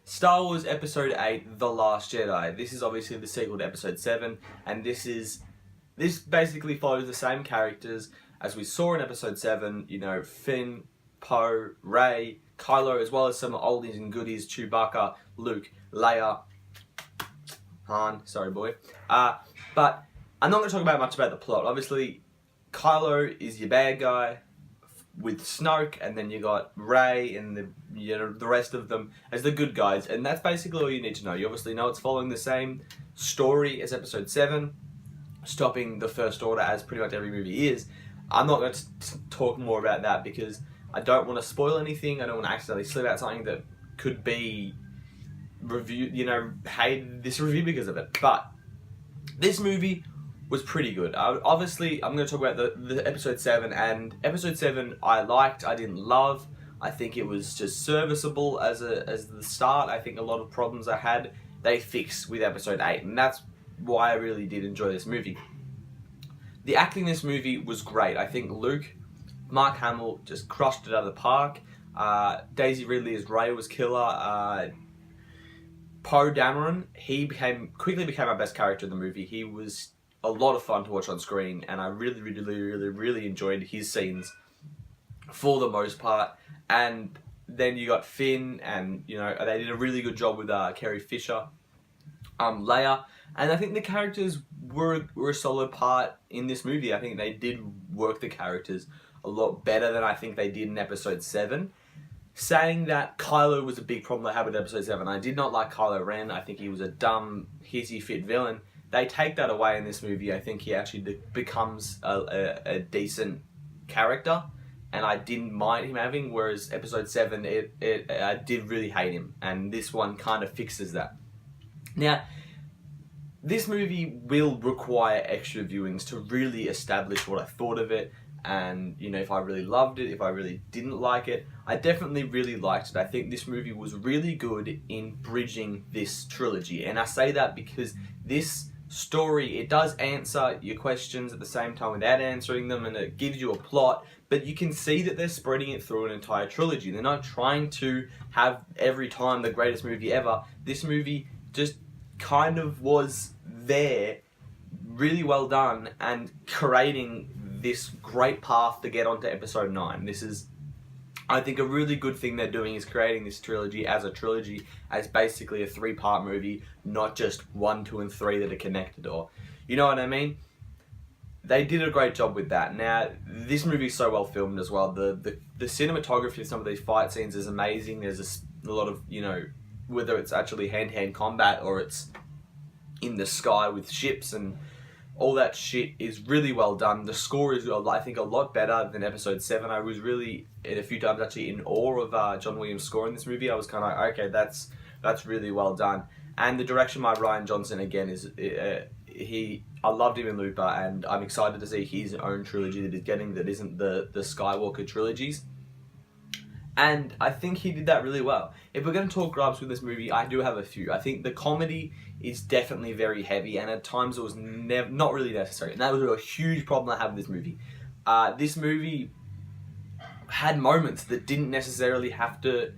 Star Wars Episode 8, The Last Jedi. This is obviously the sequel to Episode 7, and this basically follows the same characters as we saw in Episode 7, you know, Finn, Poe, Rey, Kylo, as well as some oldies and goodies, Chewbacca, Luke, Leia, Han, sorry boy. But I'm not going to talk much about the plot. Obviously, Kylo is your bad guy with Snoke, and then you got Rey and the rest of them as the good guys, and that's basically all you need to know. You obviously know it's following the same story as Episode 7, stopping the First Order as pretty much every movie is. I'm not going to talk more about that because I don't want to spoil anything. I don't want to accidentally slip out something that could be hate this review because of it. But this movie was pretty good. Obviously, I'm going to talk about the Episode 7, and Episode 7 I liked, I didn't love. I think it was just serviceable as the start. I think a lot of problems I had, they fixed with Episode 8, and that's why I really did enjoy this movie. The acting in this movie was great. I think Mark Hamill just crushed it out of the park. Daisy Ridley as Rey was killer. Poe Dameron, he quickly became my best character in the movie. He was a lot of fun to watch on screen, and I really enjoyed his scenes for the most part. And then you got Finn, and you know they did a really good job with Carrie Fisher, Leia, and I think the characters were a solid part in this movie. I think they did work the characters a lot better than I think they did in Episode 7. Saying that, Kylo was a big problem I had with Episode 7. I did not like Kylo Ren. I think he was a dumb, hissy fit villain. They take that away in this movie. I think he actually becomes a decent character, and I didn't mind him having, whereas Episode 7, I did really hate him, and this one kind of fixes that. Now, this movie will require extra viewings to really establish what I thought of it, and you know, if I really loved it, if I really didn't like it. I definitely really liked it. I think this movie was really good in bridging this trilogy, and I say that because this story, it does answer your questions at the same time without answering them, and it gives you a plot, but you can see that they're spreading it through an entire trilogy. They're not trying to have every time the greatest movie ever. This movie just kind of was there, really well done, and creating this great path to get onto Episode 9. This is, I think, a really good thing they're doing is creating this trilogy, as basically a 3-part movie, not just 1, 2, and 3 that are connected, or, you know what I mean? They did a great job with that. Now, this movie is so well filmed as well. The cinematography of some of these fight scenes is amazing. There's a lot of, you know, whether it's actually hand-to-hand combat or it's in the sky with ships and all that shit is really well done. The score is, I think, a lot better than Episode 7. I was really, a few times actually, in awe of John Williams' score in this movie. I was kind of like, okay, that's really well done. And the direction by Rian Johnson, again, is I loved him in Looper, and I'm excited to see his own trilogy that he's getting that isn't the Skywalker trilogies. And I think he did that really well. If we're going to talk gripes with this movie, I do have a few. I think the comedy is definitely very heavy, and at times it was not really necessary. And that was a huge problem I have with this movie. This movie had moments that didn't necessarily have to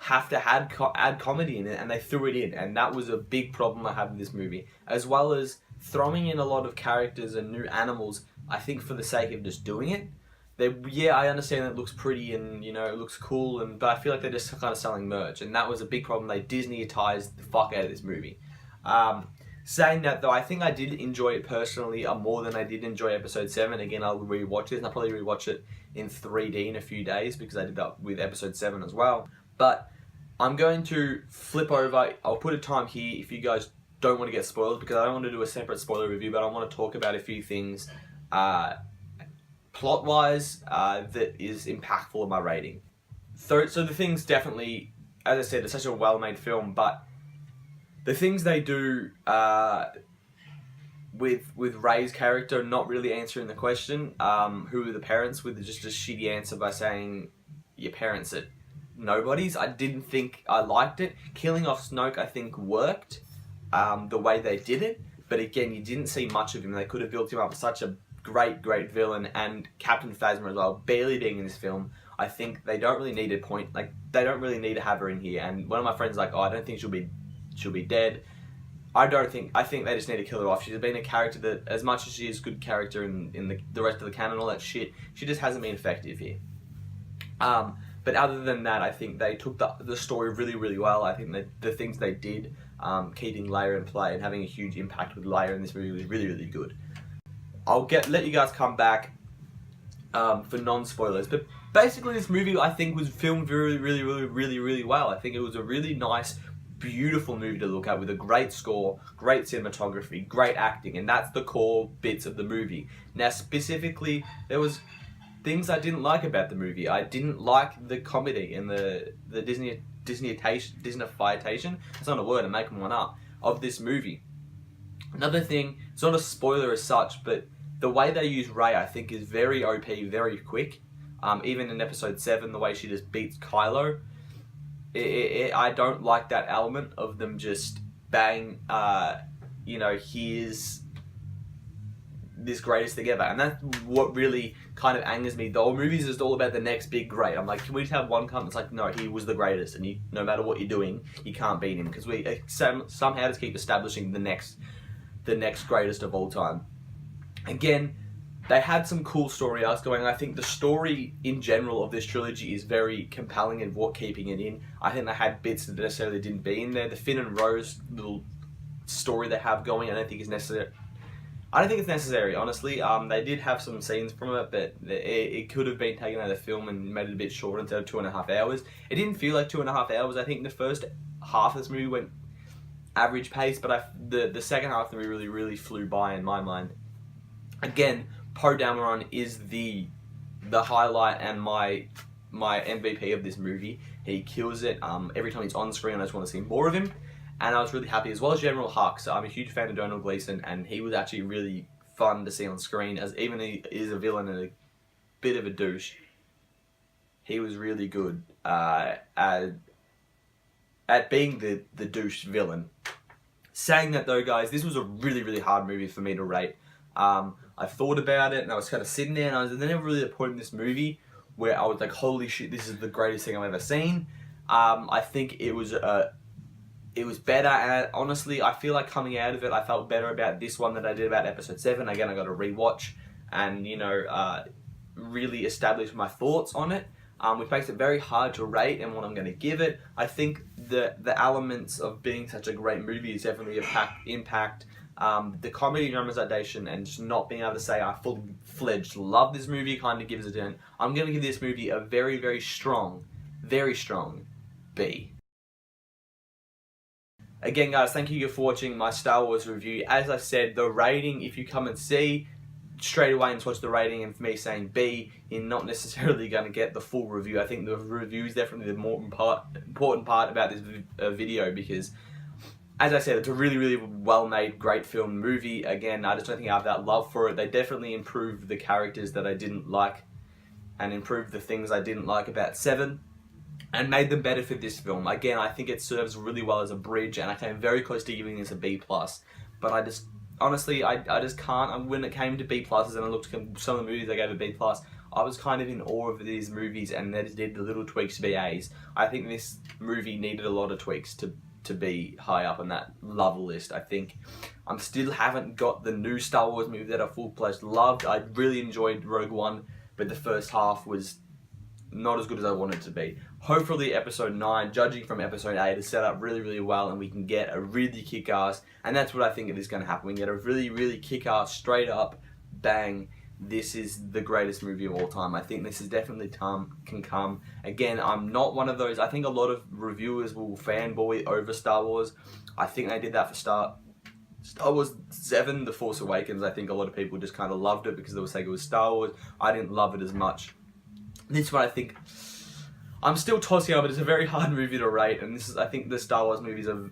add comedy in it, and they threw it in, and that was a big problem I have with this movie. As well as throwing in a lot of characters and new animals, I think for the sake of just doing it. I understand that it looks pretty and, you know, it looks cool, but I feel like they're just kind of selling merch, and that was a big problem. They Disney-tized the fuck out of this movie. Saying that, though, I think I did enjoy it personally more than I did enjoy Episode 7. Again, I'll rewatch it, and I'll probably rewatch it in 3D in a few days because I did that with Episode 7 as well. But I'm going to flip over. I'll put a time here if you guys don't want to get spoiled, because I don't want to do a separate spoiler review, but I want to talk about a few things plot-wise that is impactful in my rating. So the things definitely, as I said, it's such a well-made film, but the things they do with Rey's character not really answering the question, who are the parents, with just a shitty answer by saying your parents are nobodies. I didn't think I liked it. Killing off Snoke, I think, worked the way they did it, but again, you didn't see much of him. They could have built him up as such a great villain, and Captain Phasma as well, barely being in this film. I think they don't really need a point, like they don't really need to have her in here. And one of my friends like, oh, I don't think she'll be dead. I think they just need to kill her off. She's been a character that, as much as she is a good character in the rest of the canon and all that shit, she just hasn't been effective here. But other than that, I think they took the story really, really well. I think that the things they did, keeping Leia in play and having a huge impact with Leia in this movie was really, really good. I'll let you guys come back for non-spoilers, but basically this movie I think was filmed really, really, really, really, really well. I think it was a really nice, beautiful movie to look at with a great score, great cinematography, great acting, and that's the core bits of the movie. Now specifically, there was things I didn't like about the movie. I didn't like the comedy and the Disneyfication. It's not a word, I'm making one up, of this movie. Another thing, it's not a spoiler as such, but the way they use Rey I think is very OP, very quick. Even in episode 7, the way she just beats Kylo, I don't like that element of them just bang, here's this greatest thing ever. And that's what really kind of angers me. The whole movie is just all about the next big great. I'm like, can we just have one come? It's like, no, he was the greatest, and no matter what you're doing, you can't beat him, because we somehow just keep establishing the next greatest of all time. Again, they had some cool story arcs going. I think the story in general of this trilogy is very compelling and what keeping it in. I think they had bits that necessarily didn't be in there. The Finn and Rose little story they have going, I don't think is necessary. I don't think it's necessary, honestly. They did have some scenes from it, but it could have been taken out of the film and made it a bit shorter instead of 2.5 hours. It didn't feel like 2.5 hours. I think the first half of this movie went average pace, but the second half of the movie really, really flew by in my mind. Again, Poe Dameron is the highlight and my MVP of this movie. He kills it. Every time he's on screen, I just want to see more of him. And I was really happy, as well as General Hux. So I'm a huge fan of Donald Gleason, and he was actually really fun to see on screen, as even he is a villain and a bit of a douche. He was really good at being the douche villain. Saying that though, guys, this was a really, really hard movie for me to rate. I thought about it, and I was kind of sitting there, and I was never really at a point in this movie where I was like, holy shit, this is the greatest thing I've ever seen. I think it was better, and honestly, I feel like coming out of it, I felt better about this one than I did about episode 7. Again, I got to rewatch and, really establish my thoughts on it, which makes it very hard to rate and what I'm going to give it. I think the elements of being such a great movie is definitely impact. The comedy dramatization and just not being able to say I full-fledged love this movie kind of gives it an. I'm going to give this movie a very, very strong B. Again, guys, thank you for watching my Star Wars review. As I said, the rating, if you come and see straight away and watch the rating and for me saying B, you're not necessarily going to get the full review. I think the review is definitely the more important part about this video, because, as I said, it's a really, really well-made, great film movie. Again, I just don't think I have that love for it. They definitely improved the characters that I didn't like and improved the things I didn't like about 7. And made them better for this film. Again, I think it serves really well as a bridge, and I came very close to giving this a B+. But I just, honestly, I just can't. When it came to B+, and I looked at some of the movies I gave a B+, I was kind of in awe of these movies, and they just did the little tweaks to be A's. I think this movie needed a lot of tweaks to be high up on that love list. I think I still haven't got the new Star Wars movie that I full-fledged loved. I really enjoyed Rogue One, but the first half was not as good as I wanted it to be. Hopefully episode 9, judging from episode 8, is set up really, really well, and we can get a really kick-ass, and that's what I think is going to happen. We can get a really, really kick-ass, straight up, bang, this is the greatest movie of all time. I think this is definitely can come. Again, I'm not one of those, I think a lot of reviewers will fanboy over Star Wars. I think they did that for Star Wars 7, The Force Awakens. I think a lot of people just kind of loved it because they were saying it was Star Wars. I didn't love it as much. This one I think I'm still tossing up, but it's a very hard movie to rate, and this is, I think the Star Wars movies are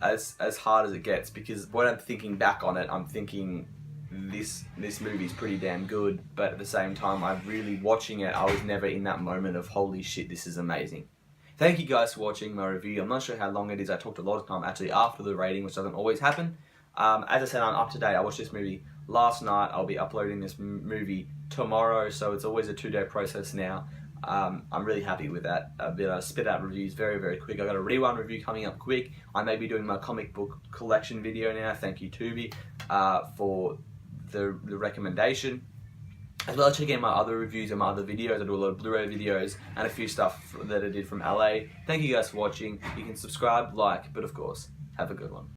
as hard as it gets, because when I'm thinking back on it, I'm thinking this movie's pretty damn good, but at the same time, I'm really watching it, I was never in that moment of holy shit, this is amazing. Thank you guys for watching my review. I'm not sure how long it is. I talked a lot of time actually after the rating, which doesn't always happen. As I said, I'm up to date. I watched this movie last night. I'll be uploading this movie tomorrow, so it's always a 2-day process now. I'm really happy with that. I've been able to spit out reviews very, very quick. I've got a Rewind review coming up quick. I may be doing my comic book collection video now. Thank you, Tubi, for the recommendation. As well as checking out my other reviews and my other videos. I do a lot of Blu-ray videos and a few stuff that I did from LA. Thank you guys for watching. You can subscribe, like, but of course, have a good one.